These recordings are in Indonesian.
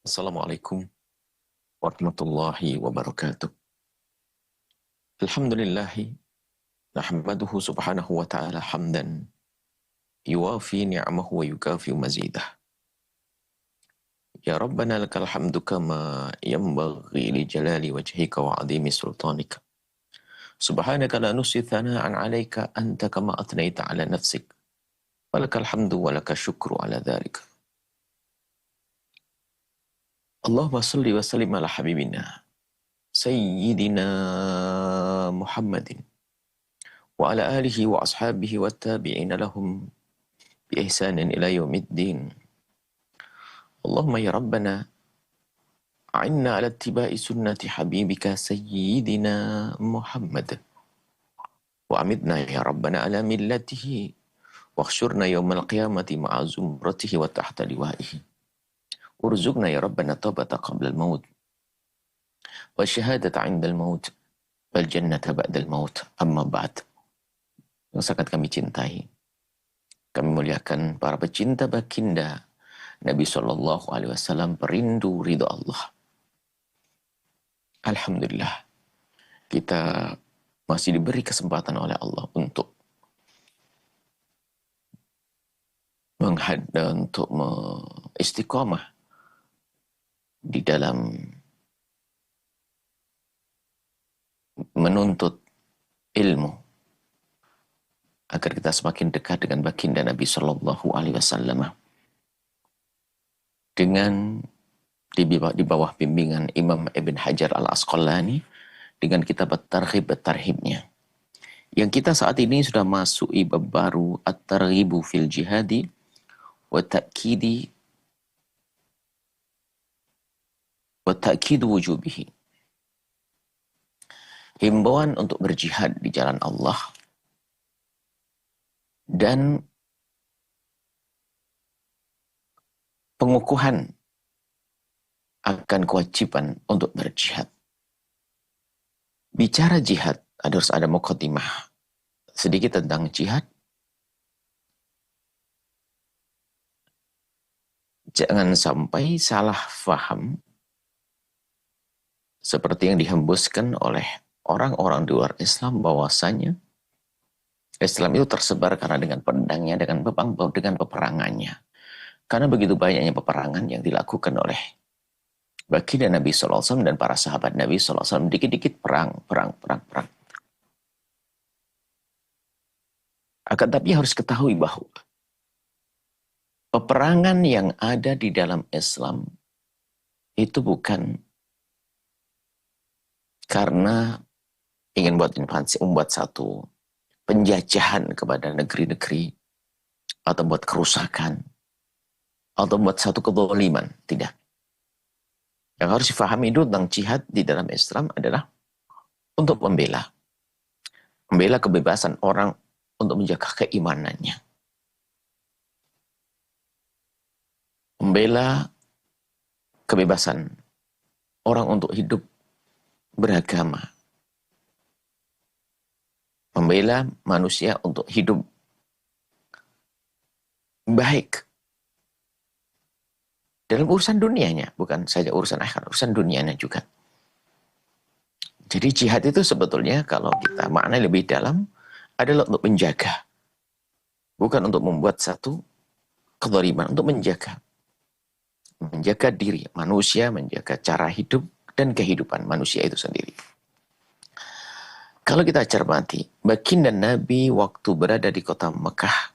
Assalamualaikum warahmatullahi wabarakatuh. Alhamdulillahi nahmaduhu subhanahu wa ta'ala hamdan yuwafi ni'amahu wa yukafi mazidah. Ya Rabbana lakal hamdu kama yanbaghi li jalali wajhika wa azimi sultanika. Subhanaka la nusi thana'an 'alaika anta kama atnaita 'ala nafsik. Walakal hamdu walaka syukru 'ala dzalik. Allahumma salli wa sallim ala habibina sayyidina Muhammadin wa ala alihi wa ashabihi wa tabi'ina lahum bi ihsanin ila yaumiddin. Allahumma ya Rabbana a'inna ala ittiba'i sunnati habibika sayyidina Muhammad wa amidna ya Rabbana ala millatihi wakhsyurna yawmal qiyamati ma'a zumratihi wa tahta liwa'ihi urzuqna ya Rabbana taubata qabla al-maut wa syahadata 'inda al-maut wal jannata ba'da al-maut amma ba'd. Yang sangat kami cintai, kami muliakan para pecinta baginda Nabi Shallallahu Alaihi Wasallam, perindu ridho Allah. Alhamdulillah, kita masih diberi kesempatan oleh Allah untuk istiqomah di dalam menuntut ilmu agar kita semakin dekat dengan baginda Nabi Shallallahu Alaihi Wasallam dengan di bawah bimbingan Imam Ibn Hajar Al-Asqalani dengan kitab At-Targhib-At-Tarhibnya. Yang kita saat ini sudah masuk bab baru At-Targhibu fil Jihadi wa Ta'kidu wujubihi. Himbauan untuk berjihad di jalan Allah dan pengukuhan akan kewajiban untuk berjihad. Bicara jihad, harus ada muqaddimah sedikit tentang jihad. Jangan sampai salah faham seperti yang dihembuskan oleh orang-orang di luar Islam bahwasanya Islam itu tersebar karena dengan pedangnya, dengan peperangannya. Karena begitu banyaknya peperangan yang dilakukan oleh baginda Nabi SAW dan para sahabat Nabi SAW, dikit-dikit perang. Akan tapi harus ketahui bahwa peperangan yang ada di dalam Islam itu bukan karena ingin membuat satu penjajahan kepada negeri-negeri atau buat kerusakan atau buat satu kezaliman, tidak. Yang harus difahami itu tentang jihad di dalam Islam adalah untuk membela kebebasan orang, untuk menjaga keimanannya, membela kebebasan orang untuk hidup beragama, membela manusia untuk hidup baik dalam urusan dunianya, bukan saja urusan akhirat, urusan dunianya juga. Jadi jihad itu sebetulnya kalau kita maknai lebih dalam adalah untuk menjaga, bukan untuk membuat satu kezaliman, untuk menjaga diri manusia, menjaga cara hidup dan kehidupan manusia itu sendiri. Kalau kita cermati, baginda Nabi waktu berada di kota Mekah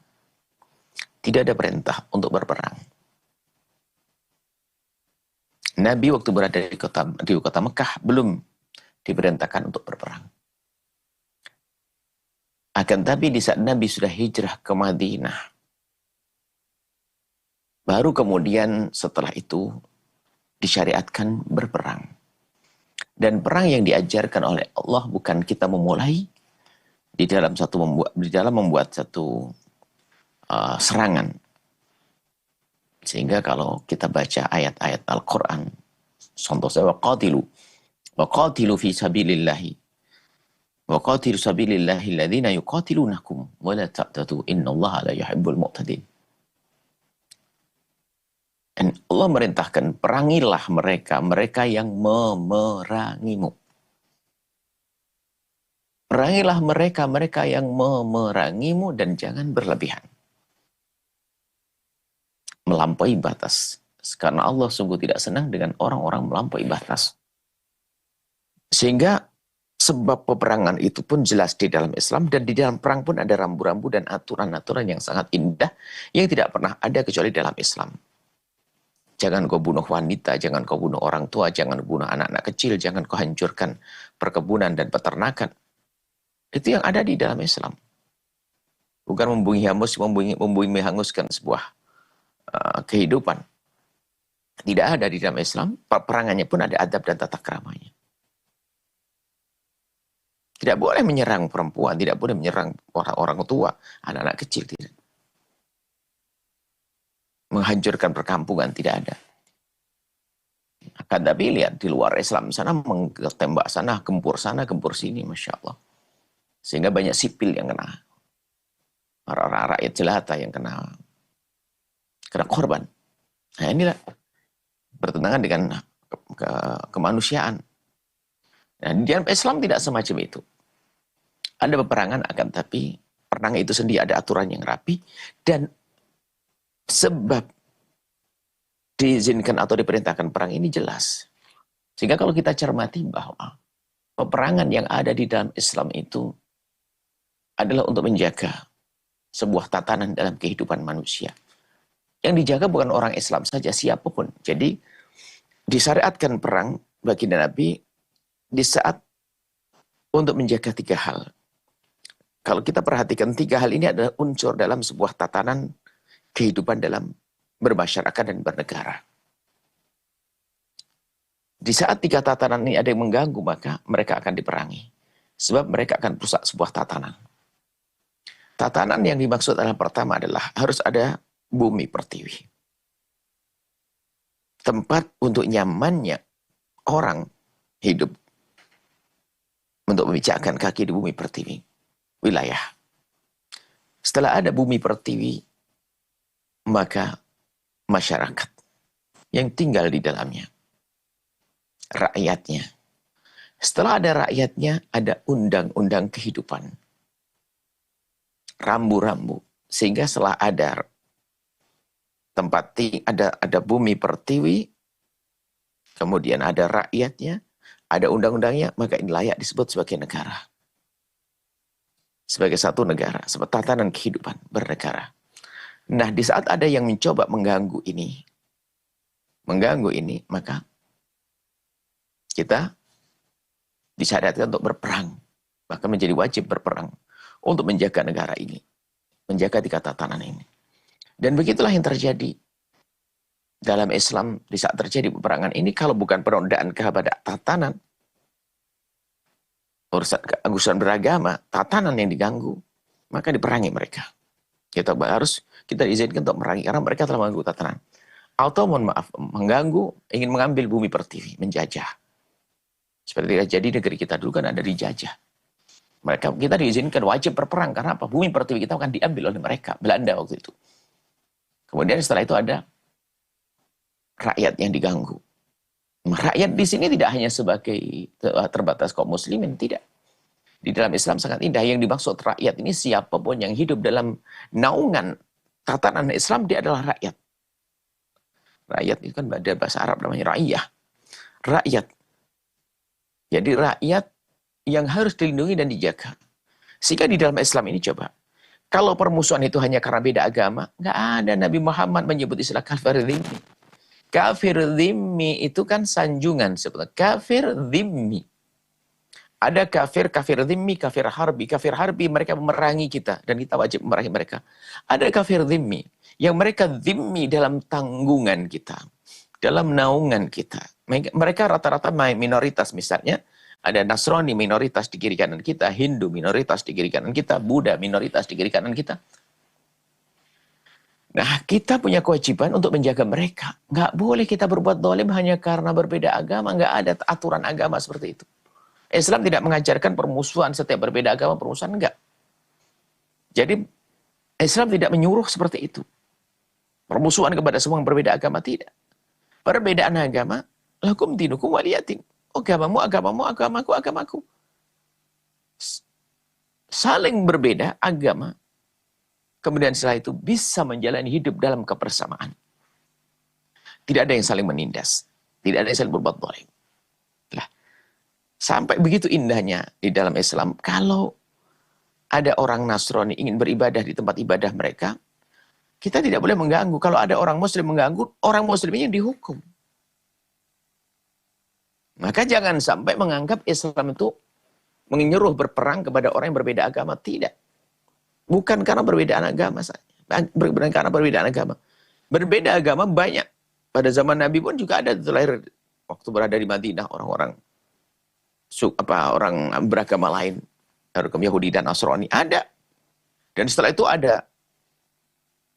tidak ada perintah untuk berperang. Nabi waktu berada di kota Mekah belum diperintahkan untuk berperang. Akan tapi di saat Nabi sudah hijrah ke Madinah, baru kemudian setelah itu disyariatkan berperang. Dan perang yang diajarkan oleh Allah bukan kita memulai di dalam membuat satu serangan. Sehingga kalau kita baca ayat-ayat Al-Quran, contoh saya, waqatilu fi sabilillahi, waqatilu sabilillahi alladhina yuqatilunakum, wa la ta'tadu innallaha la yuhibbul mu'tadin. Dan Allah merintahkan, perangilah mereka, mereka yang memerangimu. Perangilah mereka, mereka yang memerangimu dan jangan berlebihan. Melampaui batas. Karena Allah sungguh tidak senang dengan orang-orang melampaui batas. Sehingga sebab peperangan itu pun jelas di dalam Islam, dan di dalam perang pun ada rambu-rambu dan aturan-aturan yang sangat indah yang tidak pernah ada kecuali dalam Islam. Jangan kau bunuh wanita, jangan kau bunuh orang tua, jangan bunuh anak-anak kecil, jangan kau hancurkan perkebunan dan peternakan. Itu yang ada di dalam Islam. Bukan menghanguskan sebuah kehidupan. Tidak ada di dalam Islam. Peperangannya pun ada adab dan tata keramanya. Tidak boleh menyerang perempuan, tidak boleh menyerang orang-orang tua, anak-anak kecil, tidak. Menghancurkan perkampungan, tidak ada. Akan tapi lihat di luar Islam sana, tembak sana, gempur sini, Masya Allah. Sehingga banyak sipil yang kena. Orang-orang rakyat jelata yang kena korban. Nah inilah bertentangan dengan kemanusiaan. Nah, di dalam Islam tidak semacam itu. Ada peperangan, akan tapi perang itu sendiri ada aturan yang rapi, dan sebab diizinkan atau diperintahkan perang ini jelas. Sehingga kalau kita cermati bahwa peperangan yang ada di dalam Islam itu adalah untuk menjaga sebuah tatanan dalam kehidupan manusia. Yang dijaga bukan orang Islam saja, siapapun. Jadi disyariatkan perang bagi Nabi di saat untuk menjaga 3 hal. Kalau kita perhatikan 3 hal ini adalah unsur dalam sebuah tatanan kehidupan dalam bermasyarakat dan bernegara. Di saat 3 tatanan ini ada yang mengganggu, maka mereka akan diperangi. Sebab mereka akan merusak sebuah tatanan. Tatanan yang dimaksud adalah pertama adalah harus ada bumi pertiwi. Tempat untuk nyamannya orang hidup. Untuk memijakkan kaki di bumi pertiwi. Wilayah. Setelah ada bumi pertiwi, maka masyarakat yang tinggal di dalamnya. Rakyatnya. Setelah ada rakyatnya, ada undang-undang kehidupan. Rambu-rambu. Sehingga setelah ada tempat ada bumi pertiwi, kemudian ada rakyatnya, ada undang-undangnya, maka ini layak disebut sebagai negara. Sebagai satu negara, sebagai tatanan kehidupan bernegara. Nah, di saat ada yang mencoba mengganggu ini, maka kita disyariatkan untuk berperang. Bahkan menjadi wajib berperang untuk menjaga negara ini. Menjaga 3 tatanan ini. Dan begitulah yang terjadi dalam Islam di saat terjadi peperangan ini. Kalau bukan penodaan kepada tatanan, urusan beragama, tatanan yang diganggu, maka diperangi mereka. Kita diizinkan untuk merangi karena mereka telah mengganggu tatanan. Atau mohon maaf, mengganggu, ingin mengambil bumi pertiwi, menjajah. Seperti jadi negeri kita dulu kan ada dijajah. Kita diizinkan wajib berperang karena apa? Bumi pertiwi kita akan diambil oleh mereka, Belanda waktu itu. Kemudian setelah itu ada rakyat yang diganggu. Rakyat di sini tidak hanya sebagai terbatas kaum muslimin, tidak. Di dalam Islam sangat indah. Yang dimaksud rakyat ini siapapun yang hidup dalam naungan tatanan Islam, dia adalah rakyat. Rakyat itu kan ada bahasa Arab namanya ra'iyah. Rakyat. Jadi rakyat yang harus dilindungi dan dijaga. Sehingga di dalam Islam ini coba. Kalau permusuhan itu hanya karena beda agama, nggak ada Nabi Muhammad menyebut istilah kafir dhimmi. Kafir dhimmi itu kan sanjungan sebetulnya. Kafir dhimmi. Ada kafir dhimmi, kafir harbi. Kafir harbi mereka memerangi kita dan kita wajib memerangi mereka. Ada kafir dhimmi yang mereka dhimmi dalam tanggungan kita, dalam naungan kita. Mereka rata-rata minoritas misalnya. Ada Nasrani minoritas di kiri kanan kita, Hindu minoritas di kiri kanan kita, Buddha minoritas di kiri kanan kita. Nah, kita punya kewajiban untuk menjaga mereka. Nggak boleh kita berbuat zalim hanya karena berbeda agama. Nggak ada aturan agama seperti itu. Islam tidak mengajarkan permusuhan setiap berbeda agama, permusuhan enggak. Jadi Islam tidak menyuruh seperti itu. permusuhan kepada semua yang berbeda agama, tidak. Perbedaan agama, lakum dinukum waliyatin. Agamamu, agamamu, agamaku, agamaku. Saling berbeda agama, kemudian setelah itu bisa menjalani hidup dalam kebersamaan. Tidak ada yang saling menindas. Tidak ada yang saling berbuat zalim. Lah, sampai begitu indahnya di dalam Islam, kalau ada orang Nasrani ingin beribadah di tempat ibadah mereka, kita tidak boleh mengganggu. Kalau ada orang Muslim mengganggu, orang Muslimnya yang dihukum. Maka jangan sampai menganggap Islam itu menyuruh berperang kepada orang yang berbeda agama. Tidak. Bukan karena perbedaan agama saja. Bukan karena perbedaan agama. Berbeda agama banyak. Pada zaman Nabi pun juga ada lahir waktu berada di Madinah orang-orang orang beragama lain, agama Yahudi dan Nasrani ada. Dan setelah itu ada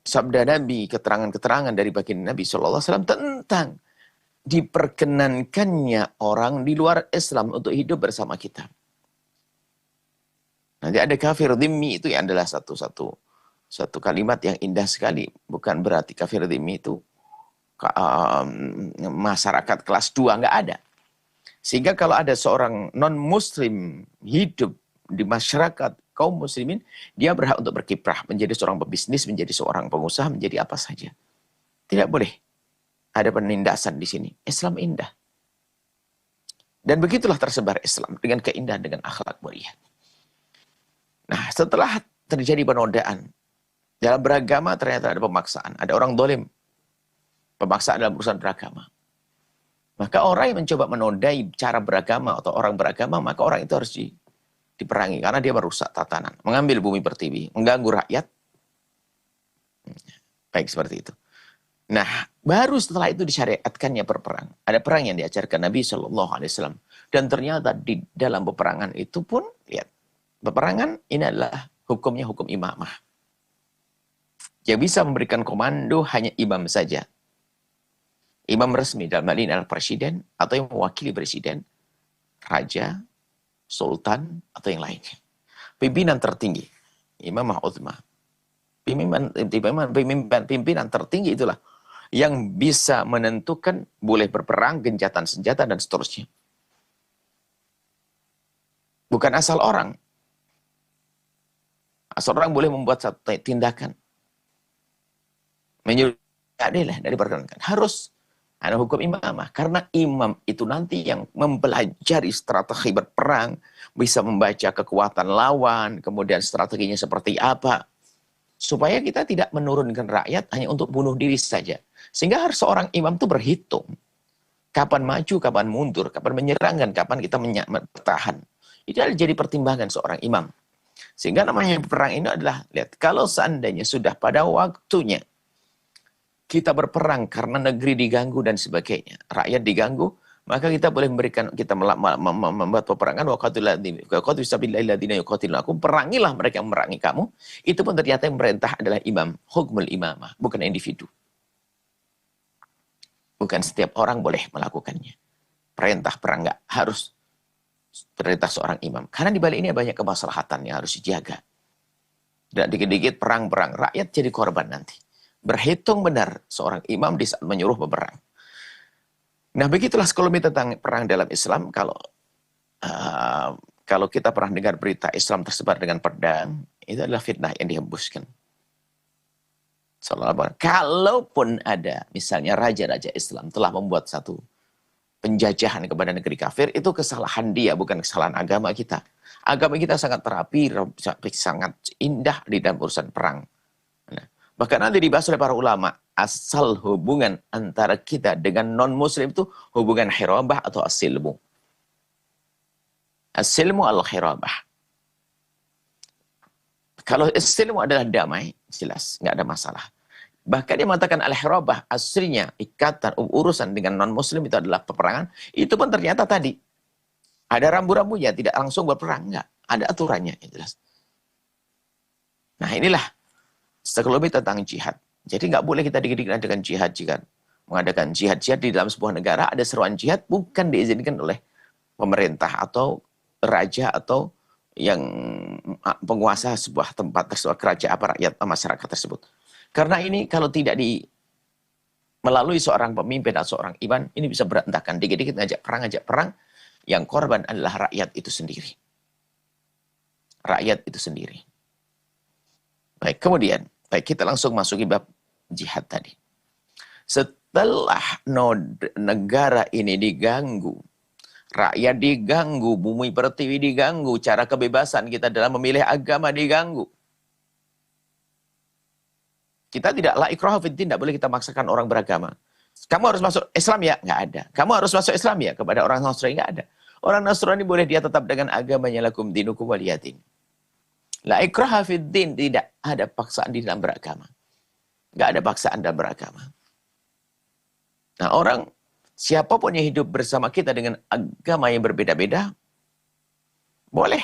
sabda Nabi, keterangan-keterangan dari baginda Nabi SAW tentang diperkenankannya orang di luar Islam untuk hidup bersama kita. Nanti ada kafir dhimmi, itu yang adalah satu kalimat yang indah sekali. Bukan berarti kafir dhimmi itu masyarakat kelas 2, nggak ada. Sehingga kalau ada seorang non-muslim hidup di masyarakat kaum muslimin, dia berhak untuk berkiprah, menjadi seorang pebisnis, menjadi seorang pengusaha, menjadi apa saja. Tidak boleh ada penindasan di sini. Islam indah. Dan begitulah tersebar Islam dengan keindahan, dengan akhlak mulia. Nah, setelah terjadi penodaan dalam beragama, ternyata ada pemaksaan. Ada orang dolim. Pemaksaan dalam urusan beragama. Maka orang yang mencoba menodai cara beragama atau orang beragama, maka orang itu harus diperangi. Karena dia merusak tatanan. Mengambil bumi pertiwi. Mengganggu rakyat. Baik, seperti itu. Nah, baru setelah itu disyariatkannya berperang. Ada perang yang diajarkan Nabi SAW. Dan ternyata di dalam peperangan itu pun, lihat. Peperangan ini adalah hukumnya hukum imamah. Yang bisa memberikan komando hanya imam saja. Imam resmi dalam hal ini adalah presiden atau yang mewakili presiden, raja, sultan, atau yang lainnya. Pimpinan tertinggi, imamah uzma. Pimpinan tertinggi itulah yang bisa menentukan boleh berperang, gencatan senjata, dan seterusnya. Bukan asal orang. Asal orang boleh membuat satu tindakan. Menyuruh adil dari perkenankan. Harus ada hukum imamah. Karena imam itu nanti yang mempelajari strategi berperang, bisa membaca kekuatan lawan, kemudian strateginya seperti apa. Supaya kita tidak menurunkan rakyat hanya untuk bunuh diri saja. Sehingga harus seorang imam itu berhitung. Kapan maju, kapan mundur, kapan menyerang, dan kapan kita bertahan. Itu adalah jadi pertimbangan seorang imam. Sehingga namanya perang ini adalah, lihat, kalau seandainya sudah pada waktunya kita berperang karena negeri diganggu dan sebagainya, rakyat diganggu, maka kita boleh memberikan, kita membuat peperangan, perangilah mereka yang memerangi kamu. Itu pun ternyata yang merintah adalah imam, hukmul imamah, bukan individu. Bukan setiap orang boleh melakukannya. Perintah perang nggak harus perintah seorang imam. Karena di balik ini banyak kemaslahatan yang harus dijaga. Dan dikit-dikit perang-perang, rakyat jadi korban nanti. Berhitung benar seorang imam di saat menyuruh berperang. Nah, begitulah sekelumit tentang perang dalam Islam. Kalau kita pernah dengar berita Islam tersebar dengan pedang, itu adalah fitnah yang dihembuskan. Kalaupun ada, misalnya raja-raja Islam telah membuat satu penjajahan kepada negeri kafir, itu kesalahan dia, bukan kesalahan agama kita. Agama kita sangat terapi, sangat indah di dalam urusan perang. Nah, bahkan nanti dibahas oleh para ulama, asal hubungan antara kita dengan non-muslim itu hubungan hirabah atau asilmu. Asilmu al-hirabah. Kalau asilmu adalah damai, jelas, nggak ada masalah. Bahkan dia mengatakan al-hirabah, aslinya ikatan, urusan dengan non-muslim itu adalah peperangan. Itu pun ternyata tadi, ada rambu-rambunya, tidak langsung berperang, enggak. Ada aturannya, jelas. Nah, inilah sekelumit tentang jihad. Jadi nggak boleh kita dikit-dikit dengan jihad. Jika mengadakan jihad-jihad di dalam sebuah negara, ada seruan jihad, bukan diizinkan oleh pemerintah atau raja atau yang penguasa sebuah tempat tersebut, kerajaan apa rakyat masyarakat tersebut. Karena ini kalau tidak melalui seorang pemimpin atau seorang imam, ini bisa berantakan. Dikit-dikit ngajak perang, yang korban adalah rakyat itu sendiri. Rakyat itu sendiri. Baik, kemudian, kita langsung masuki bab jihad tadi. Setelah negara ini diganggu, rakyat diganggu, bumi pertiwi diganggu, cara kebebasan kita dalam memilih agama diganggu. Kita tidak la ikraha fid din, tidak boleh kita maksakan orang beragama. Kamu harus masuk Islam ya? Nggak ada. Kamu harus masuk Islam ya? Kepada orang Nasrani nggak ada. Orang Nasrani boleh dia tetap dengan agamanya, lakum dinukum waliyadin. La ikraha fid din, tidak ada paksaan di dalam beragama. Nggak ada paksaan dalam beragama. Nah, orang siapapun yang hidup bersama kita dengan agama yang berbeda-beda, boleh.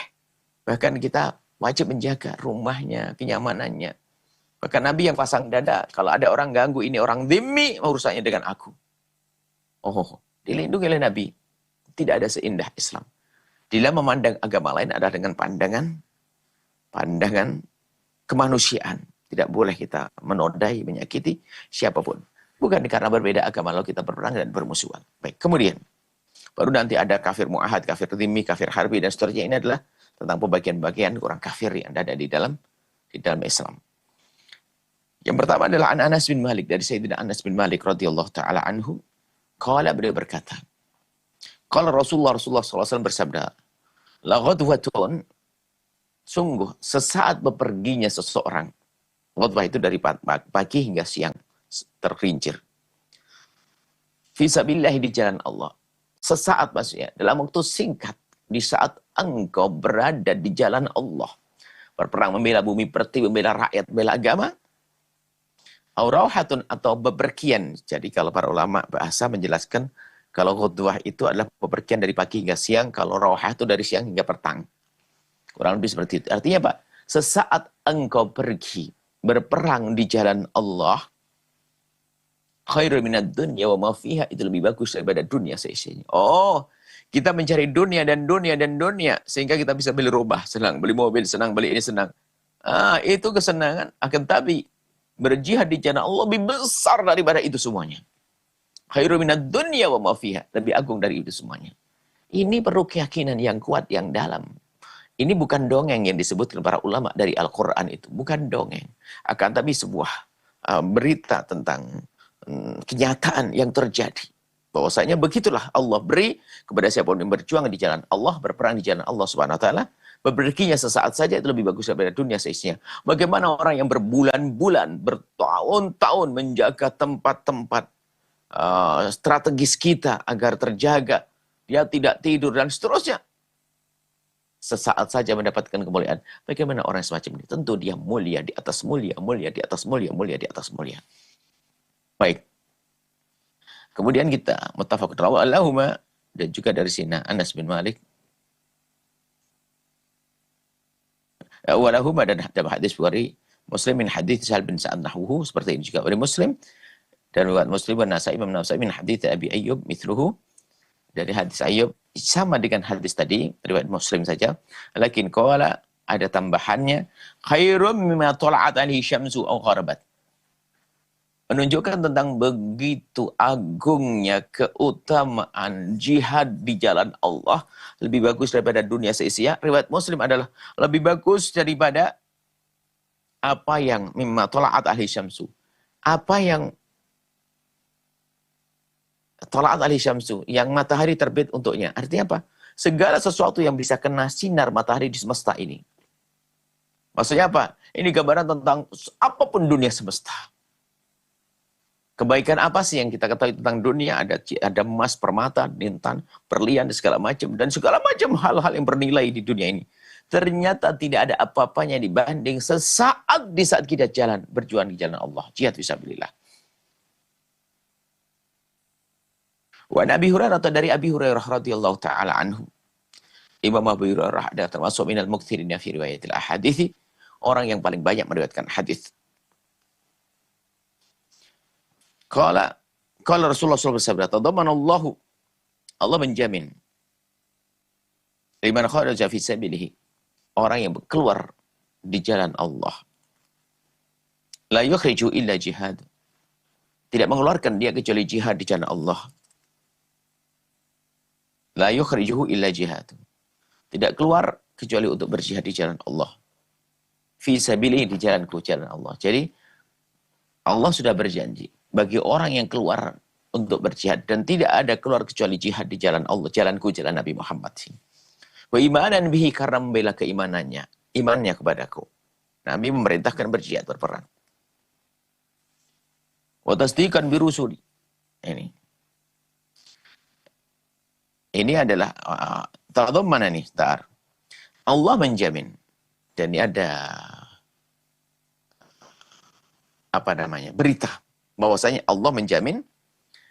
Bahkan kita wajib menjaga rumahnya, kenyamanannya. Bahkan Nabi yang pasang dada, kalau ada orang ganggu, ini orang dhimmi, urusannya dengan aku. Oh, dilindungi oleh Nabi. Tidak ada seindah Islam. Dia memandang agama lain adalah dengan pandangan kemanusiaan. Tidak boleh kita menodai, menyakiti siapapun. Bukan karena berbeda agama lalu kita berperang dan bermusuhan. Baik, kemudian baru nanti ada kafir mu'ahad, kafir dhimmi, kafir harbi dan seterusnya. Ini adalah tentang pembagian-bagian orang kafir yang ada di dalam Islam. Yang pertama adalah Anas bin Malik, dari Sayyidina Anas bin Malik radhiyallahu taala anhu. Qala, beliau berkata, qala Rasulullah SAW bersabda, la ghadwatun, sungguh sesaat beperginya seseorang. Ghadwah itu dari pagi hingga siang tergelincir. Fisabilillah, di jalan Allah. Sesaat maksudnya, dalam waktu singkat, di saat engkau berada di jalan Allah, berperang membela bumi pertiwi, membela rakyat, membela agama, aurauhatun, atau bepergian. Jadi kalau para ulama bahasa menjelaskan kalau ghadwah itu adalah bepergian dari pagi hingga siang, kalau rauhah itu dari siang hingga petang. Kurang lebih seperti itu. Artinya apa? Sesaat engkau pergi berperang di jalan Allah, khairu minad dunya wa ma fiha, itu lebih bagus daripada dunia seisinya. Oh, kita mencari dunia dan dunia dan dunia sehingga kita bisa beli rumah senang, beli mobil senang, beli ini senang. Itu kesenangan, akan tapi berjihad di jalan Allah lebih besar daripada itu semuanya. Khairu minad dunya wa ma fiha, lebih agung dari itu semuanya. Ini perlu keyakinan yang kuat, yang dalam. Ini bukan dongeng yang disebutkan para ulama dari Al-Quran itu. Bukan dongeng. Akan tapi sebuah berita tentang kenyataan yang terjadi. Bahwasanya begitulah Allah beri kepada siapa yang berjuang di jalan Allah, berperang di jalan Allah Subhanahu wa taala. Beperginya sesaat saja itu lebih bagus daripada dunia seisinya. Bagaimana orang yang berbulan-bulan, bertahun-tahun menjaga tempat-tempat strategis kita agar terjaga, dia tidak tidur dan seterusnya, sesaat saja mendapatkan kemuliaan. Bagaimana orang semacam ini? Tentu dia mulia di atas mulia, mulia di atas mulia, mulia di atas mulia. Baik. Kemudian kita muttafaq rawahuma, dan juga dari sini Anas bin Malik. Walahuma, dan dalam hadis Bukhari Muslim min hadits Sahal bin Sa'ad nahwuhu, seperti ini juga oleh Muslim, dan riwayat Muslim dan Nasa'i, Imam Nasa'i min hadits Abi Ayyub mithluhu, dari hadis Ayyub sama dengan hadis tadi, riwayat Muslim saja. Lakin qala, ada tambahannya, khairum mimma tala'at alaihi syamsu aw gharabat. Menunjukkan tentang begitu agungnya keutamaan jihad di jalan Allah, lebih bagus daripada dunia seisinya. Riwayat Muslim adalah lebih bagus daripada apa yang mimma tala'at alaihi syamsu. Apa yang tala'at alaihi syamsu, yang matahari terbit untuknya. Artinya apa? Segala sesuatu yang bisa kena sinar matahari di semesta ini. Maksudnya apa? Ini gambaran tentang apapun dunia semesta. Kebaikan apa sih yang kita ketahui tentang dunia? Ada emas, permata, intan, berlian, segala macam. Dan segala macam hal-hal yang bernilai di dunia ini. Ternyata tidak ada apa-apanya dibanding sesaat di saat kita berjuang di jalan Allah. Jihad fisabilillah. Wa Nabi Hurairah, atau dari Abi Hurairah radhiyallahu taala anhu. Imam Abu Hurairah ada termasuk minal muktsirina fi riwayatil ahadithi, orang yang paling banyak meriwayatkan hadis. Qala Rasulullah SAW bersabda, tadamanallahu, Allah menjamin, liman kharaja fi sabilihi, orang yang keluar di jalan Allah, la yukhriju illa jihad, Tidak mengeluarkan dia kecuali jihad di jalan Allah. La yukhrijuhu illa jihad. Tidak keluar kecuali untuk berjihad di jalan Allah. Fi sabilihi, di jalanku, jalan Allah. Jadi Allah sudah berjanji bagi orang yang keluar untuk berjihad, dan tidak ada keluar kecuali jihad di jalan Allah, jalanku, jalan Nabi Muhammad. Wa imanan bihi, karena membela keimanannya, imannya kepadaku. Nabi memerintahkan berjihad, berperang. Wa tasdiqan bi rusuli. Ini adalah mana nih, tar. Allah menjamin, dan ini ada berita bahwasanya Allah menjamin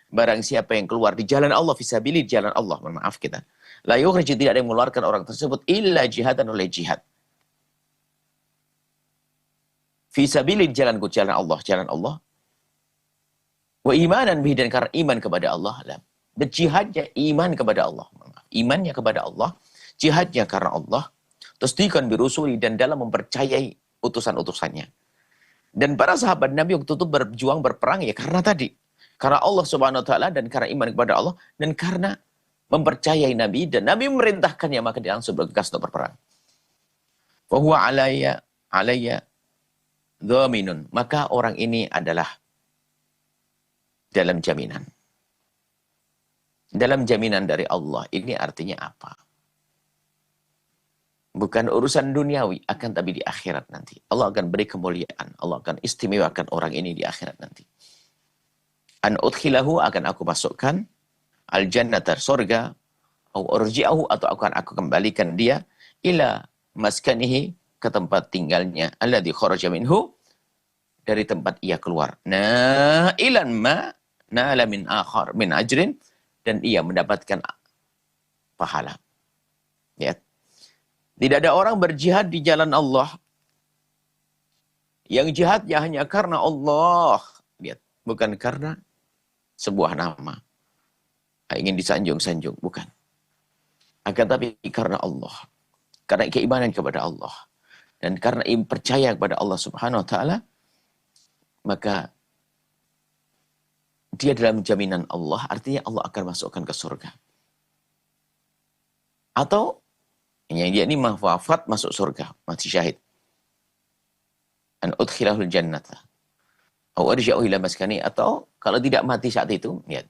barang siapa yang keluar di jalan Allah, fisabilillah, di jalan Allah, maaf kita, la yukhrij, tidak ada yang mengeluarkan orang tersebut illa jihadan, oleh jihad. Fisabilillah, jalanku, jalan Allah, jalan Allah. Wa imanan bihi, dan karena iman kepada Allah. Berjihadnya iman kepada Allah. Imannya kepada Allah, jihadnya karena Allah. Tasdiqan bi rusuli, dan dalam mempercayai utusan-utusannya. Dan para sahabat Nabi waktu itu berjuang, berperang ya karena tadi. Karena Allah Subhanahu wa taala, dan karena iman kepada Allah, dan karena mempercayai Nabi, dan Nabi memerintahkannya, maka dia langsung bergegas untuk berperang. Fa huwa alayya dhaminun, maka orang ini adalah dalam jaminan. Dalam jaminan dari Allah. Ini artinya apa? Bukan urusan duniawi, akan tapi di akhirat nanti. Allah akan beri kemuliaan. Allah akan istimewakan orang ini di akhirat nanti. An udkhilahu, akan aku masukkan al-jannata, surga, au urji'ahu, atau akan aku kembalikan dia ila maskanihi, ke tempat tinggalnya, alladzi kharaja minhu, dari tempat ia keluar. Nah, ilan ma na'ala min akhar min ajrin, dan ia mendapatkan pahala. Lihat. Tidak ada orang berjihad di jalan Allah yang jihadnya hanya karena Allah. Lihat. Bukan karena sebuah nama. Ingin disanjung-sanjung. Bukan. Akan tapi karena Allah. Karena keimanan kepada Allah. Dan karena percaya kepada Allah Subhanahu wa ta'ala, maka dia dalam jaminan Allah, artinya Allah akan masukkan ke surga. Atau yang dia ini wafat masuk surga, mati syahid. An udkhilahul jannata. Au arja'u ila maskani, atau kalau tidak mati saat itu, lihat.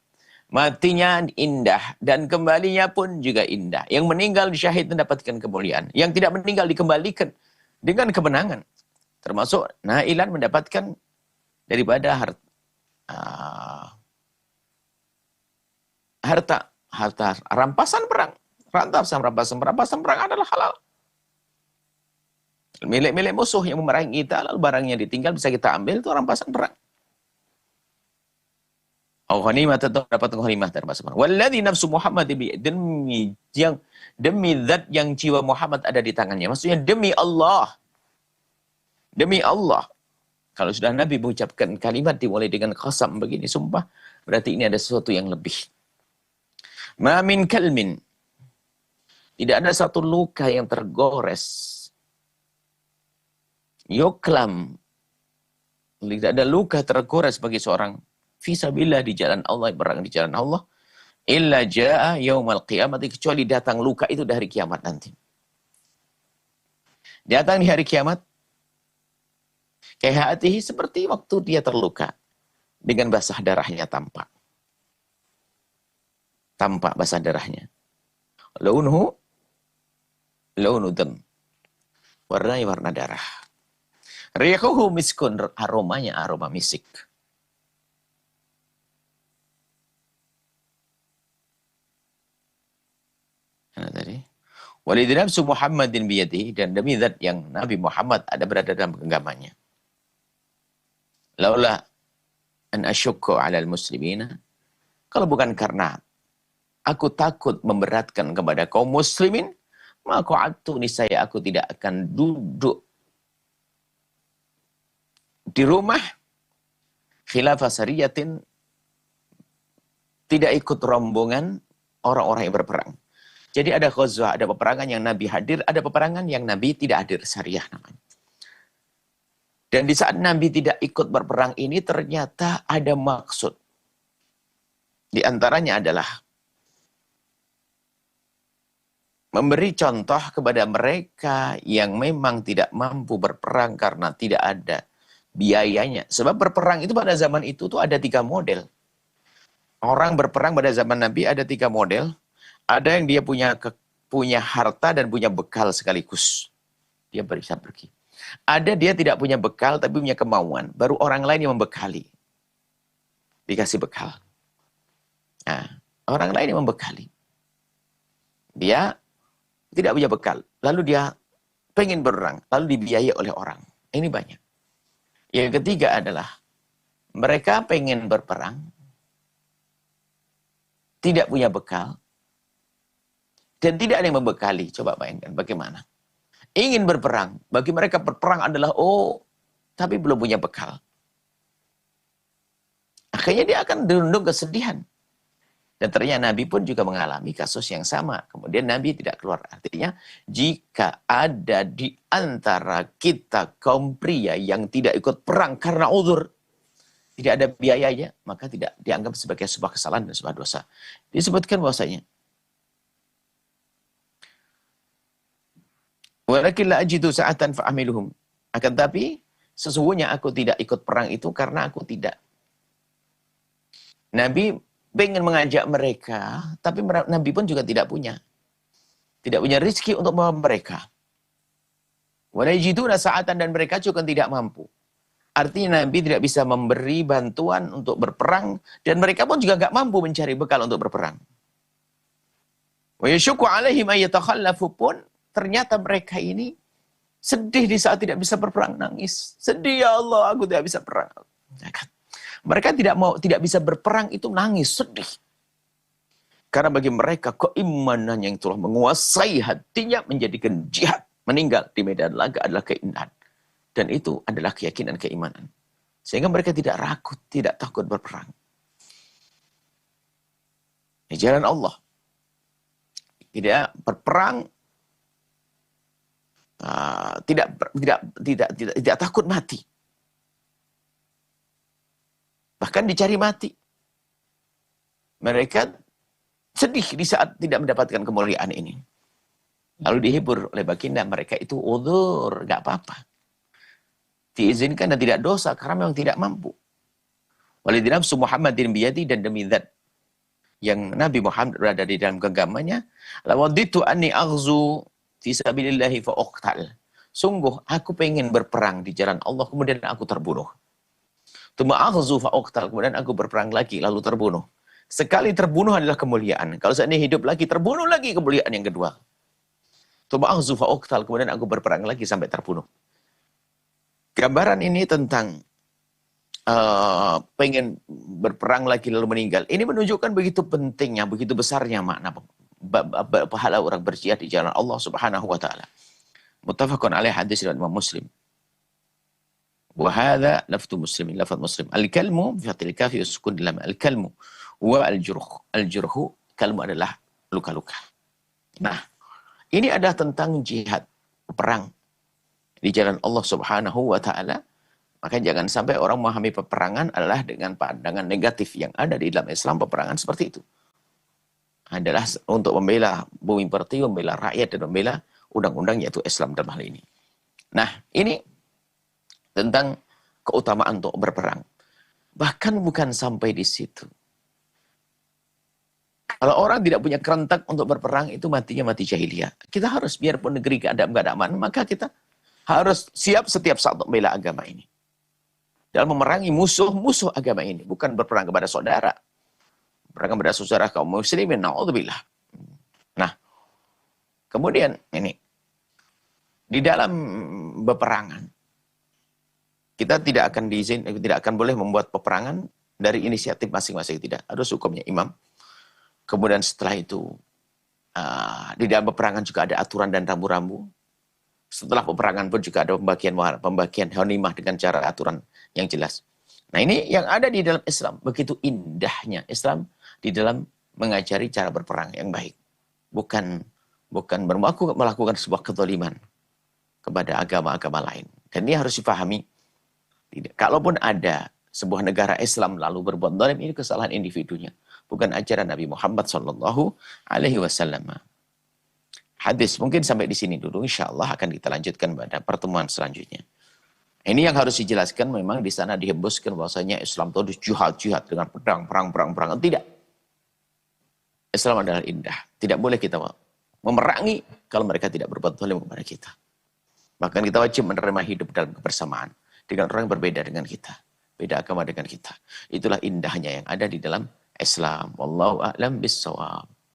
Matinya indah dan kembalinya pun juga indah. Yang meninggal syahid mendapatkan kemuliaan. Yang tidak meninggal dikembalikan dengan kemenangan. Termasuk nailan mendapatkan daripada harta rampasan perang. Rampasan perang adalah halal. Milik-milik musuh yang memerangi kita, lalu barangnya ditinggal bisa kita ambil, itu rampasan perang. Ghanimah, tetap dapat ghanimah dari rampasan perang. Walladzi nafsu Muhammad bi, demi zat yang jiwa Muhammad ada di tangannya. Maksudnya demi Allah. Demi Allah. Kalau sudah Nabi mengucapkan kalimat dimulai dengan qasam begini, sumpah, berarti ini ada sesuatu yang lebih. Ma min kalmin. Tidak ada satu luka yang tergores. Yuklam. Tidak ada luka tergores bagi seorang fisabilillah di jalan Allah, berang di jalan Allah. Illa ja'a yaumal qiyamah, kecuali datang luka itu dari kiamat nanti. Datang di hari kiamat. Kehatihi, seperti waktu dia terluka. Dengan basah darahnya tampak. Tampak basah darahnya. Launuhu launu dam. Warnanya warna darah. Rihuhu miskun, aromanya aroma misik. Nah, tadi. Walidzi nafsu Muhammadin biyadihi, dan demi zat yang Nabi Muhammad ada berada dalam genggamannya. Laula an asyukku 'alal muslimina, kalau bukan karena aku takut memberatkan kepada kaum muslimin, maka niscaya aku tidak akan duduk di rumah khilafah sariyatin, tidak ikut rombongan orang-orang yang berperang. Jadi ada ghazwah, ada peperangan yang Nabi hadir, ada peperangan yang Nabi tidak hadir, syariah namanya. Dan di saat Nabi tidak ikut berperang ini ternyata ada maksud. Di antaranya adalah memberi contoh kepada mereka yang memang tidak mampu berperang karena tidak ada biayanya. Sebab berperang itu pada zaman itu tuh ada 3 model. Orang berperang pada zaman Nabi ada 3 model. Ada yang dia punya harta dan punya bekal sekaligus. Dia bisa pergi. Ada dia tidak punya bekal tapi punya kemauan. Baru orang lain yang membekali. Dikasih bekal. Nah, orang lain yang membekali. Dia tidak punya bekal. Lalu dia pengen berperang. Lalu dibiayai oleh orang. Ini banyak. Yang ketiga adalah mereka pengen berperang. Tidak punya bekal. Dan tidak ada yang membekali. Coba bayangkan bagaimana. Ingin berperang. Bagi mereka berperang adalah, tapi belum punya bekal. Akhirnya dia akan dirundung kesedihan. Dan ternyata Nabi pun juga mengalami kasus yang sama. Kemudian Nabi tidak keluar. Artinya, jika ada di antara kita kaum pria yang tidak ikut perang karena uzur, tidak ada biayanya, maka tidak dianggap sebagai sebuah kesalahan dan sebuah dosa. Disebutkan bahwasanya, walakin la ajidu sa'atan fa'amiluhum. Akan tapi, sesungguhnya aku tidak ikut perang itu karena aku tidak. Nabi pengen mengajak mereka, tapi Nabi pun juga tidak punya. Tidak punya rezeki untuk membawa mereka. Wala yajiduna sa'atan, dan mereka juga tidak mampu. Artinya Nabi tidak bisa memberi bantuan untuk berperang, dan mereka pun juga nggak mampu mencari bekal untuk berperang. Wa yashukku alaihim ayyatakhallafu pun, ternyata mereka ini sedih di saat tidak bisa berperang, nangis. Sedih, ya Allah, aku tidak bisa perang. Mereka tidak bisa berperang itu nangis, sedih. Karena bagi mereka keimanan yang telah menguasai hatinya menjadikan jihad, meninggal di medan laga adalah keindahan. Dan itu adalah keyakinan keimanan. Sehingga mereka tidak ragu, tidak takut berperang. Di jalan Allah. Tidak berperang, tidak takut mati. Bahkan dicari mati. Mereka sedih di saat tidak mendapatkan kemuliaan ini. Lalu dihibur oleh baginda, mereka itu uzur, gak apa-apa. Diizinkan dan tidak dosa karena memang tidak mampu. Walidhi nafsu Muhammadin biyadi, dan demi zat yang Nabi Muhammad berada di dalam genggamannya, lawaditu anni aghzu fi sabilillahi fa uqtal. Sungguh aku pengen berperang di jalan Allah kemudian aku terbunuh. Tuma aghzu fa uqtal, kemudian aku berperang lagi lalu terbunuh. Sekali terbunuh adalah kemuliaan. Kalau saat ini hidup lagi, terbunuh lagi, kemuliaan yang kedua. Tuma aghzu fa uqtal, kemudian aku berperang lagi sampai terbunuh. Gambaran ini tentang pengen berperang lagi lalu meninggal. Ini menunjukkan begitu pentingnya, begitu besarnya makna pahala orang berjihad di jalan Allah Subhanahu wa taala. Muttafaqun alaih, hadis riwayat Imam Muslim. Wa hadza lafzu Muslim, lafaz Muslim. Al-kalmu fi fathil kafi sukun lam. Al-kalmu wa al-jurh. Al-jurhu, kalmu adalah luka-luka. Nah, ini adalah tentang jihad, perang di jalan Allah Subhanahu wa taala. Maka jangan sampai orang memahami peperangan adalah dengan pandangan negatif. Yang ada di dalam Islam, peperangan seperti itu adalah untuk membela bumi pertiwi, membela rakyat, dan membela undang-undang yaitu Islam dalam hal ini. Nah, ini tentang keutamaan untuk berperang. Bahkan bukan sampai di situ. Kalau orang tidak punya kerentak untuk berperang, itu matinya mati jahiliyah. Kita harus, biarpun negeri nggak ada aman, maka kita harus siap setiap saat untuk membela agama ini. Dalam memerangi musuh-musuh agama ini. Bukan berperang kepada saudara. Berperang kepada saudara kaum muslimin. Na'udzubillah. Nah, kemudian ini. Di dalam peperangan, kita tidak akan boleh membuat peperangan dari inisiatif masing-masing. Tidak. Ada hukumnya imam. Kemudian setelah itu, di dalam peperangan juga ada aturan dan rambu-rambu. Setelah peperangan pun juga ada pembagian ghanimah dengan cara aturan yang jelas. Nah, ini yang ada di dalam Islam. Begitu indahnya Islam di dalam mengajari cara berperang yang baik. Bukan melakukan sebuah kezaliman kepada agama-agama lain. Dan ini harus dipahami Tidak. Kalaupun ada sebuah negara Islam lalu berbuat zalim, ini kesalahan individunya, bukan ajaran Nabi Muhammad Sallallahu Alaihi Wasallam. Hadis mungkin sampai di sini dulu. Insya Allah akan kita lanjutkan pada pertemuan selanjutnya. Ini yang harus dijelaskan, memang di sana dihembuskan bahwasanya Islam itu jihad dengan pedang, perang. Tidak. Islam adalah indah. Tidak boleh kita memerangi kalau mereka tidak berbuat zalim kepada kita. Bahkan kita wajib menerima hidup dalam kebersamaan dengan orang yang berbeda dengan kita. Beda agama dengan kita. Itulah indahnya yang ada di dalam Islam. Wallahu a'lam bissawab.